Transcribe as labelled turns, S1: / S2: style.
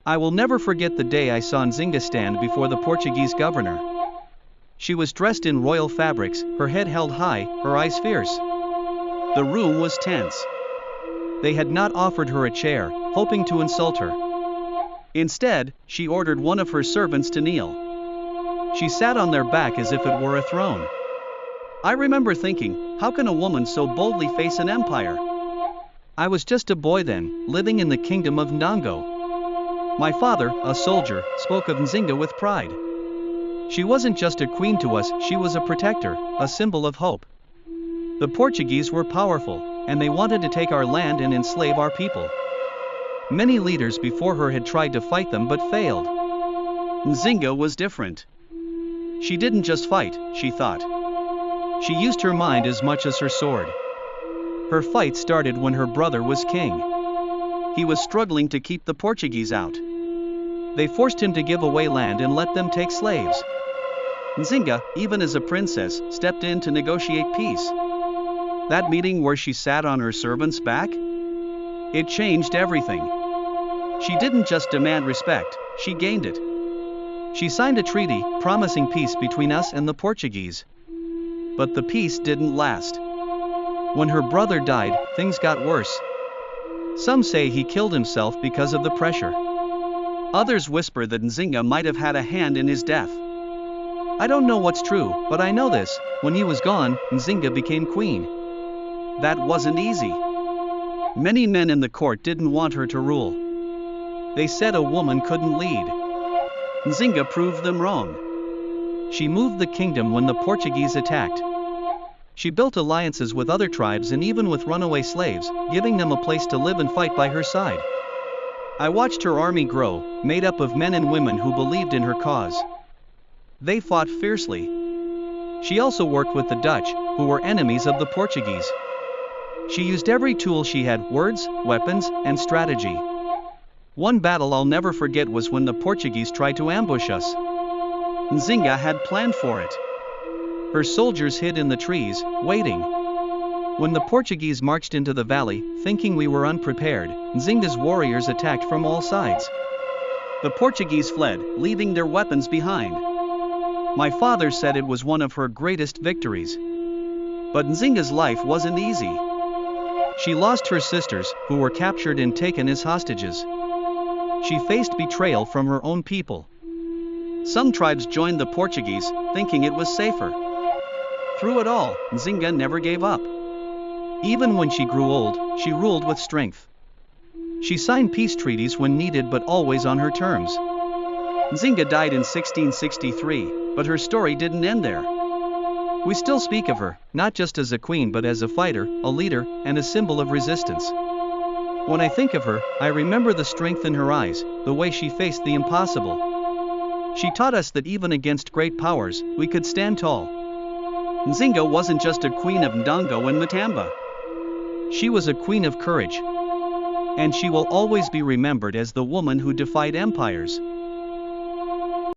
S1: I will never forget the day I saw Nzinga stand before the Portuguese governor. She was dressed in royal fabrics, her head held high, her eyes fierce. The room was tense. They had not offered her a chair, hoping to insult her. Instead, she ordered one of her servants to kneel. She sat on their back as if it were a throne. I remember thinking, how can a woman so boldly face an empire? I was just a boy then, living in the kingdom of Ndongo. My father, a soldier, spoke of Nzinga with pride. She wasn't just a queen to us, she was a protector, a symbol of hope. The Portuguese were powerful, and they wanted to take our land and enslave our people. Many leaders before her had tried to fight them but failed. Nzinga was different. She didn't just fight, she thought. She used her mind as much as her sword. Her fight started when her brother was king. He was struggling to keep the Portuguese out. They forced him to give away land and let them take slaves. Nzinga, even as a princess, stepped in to negotiate peace. That meeting where she sat on her servant's back? It changed everything. She didn't just demand respect, she gained it. She signed a treaty, promising peace between us and the Portuguese. But the peace didn't last. When her brother died, things got worse. Some say he killed himself because of the pressure. Others whisper that Nzinga might have had a hand in his death. I don't know what's true, but I know this: when he was gone, Nzinga became queen. That wasn't easy. Many men in the court didn't want her to rule. They said a woman couldn't lead. Nzinga proved them wrong. She moved the kingdom when the Portuguese attacked. She built alliances with other tribes and even with runaway slaves, giving them a place to live and fight by her side. I watched her army grow, made up of men and women who believed in her cause. They fought fiercely. She also worked with the Dutch, who were enemies of the Portuguese. She used every tool she had: words, weapons, and strategy. One battle I'll never forget was when the Portuguese tried to ambush us. Nzinga had planned for it. Her soldiers hid in the trees, waiting. When the Portuguese marched into the valley, thinking we were unprepared, Nzinga's warriors attacked from all sides. The Portuguese fled, leaving their weapons behind. My father said it was one of her greatest victories. But Nzinga's life wasn't easy. She lost her sisters, who were captured and taken as hostages. She faced betrayal from her own people. Some tribes joined the Portuguese, thinking it was safer. Through it all, Nzinga never gave up. Even when she grew old, she ruled with strength. She signed peace treaties when needed but always on her terms. Nzinga died in 1663, but her story didn't end there. We still speak of her, not just as a queen but as a fighter, a leader, and a symbol of resistance. When I think of her, I remember the strength in her eyes, the way she faced the impossible. She taught us that even against great powers, we could stand tall. Nzinga wasn't just a queen of Ndongo and Matamba. She was a queen of courage. And she will always be remembered as the woman who defied empires.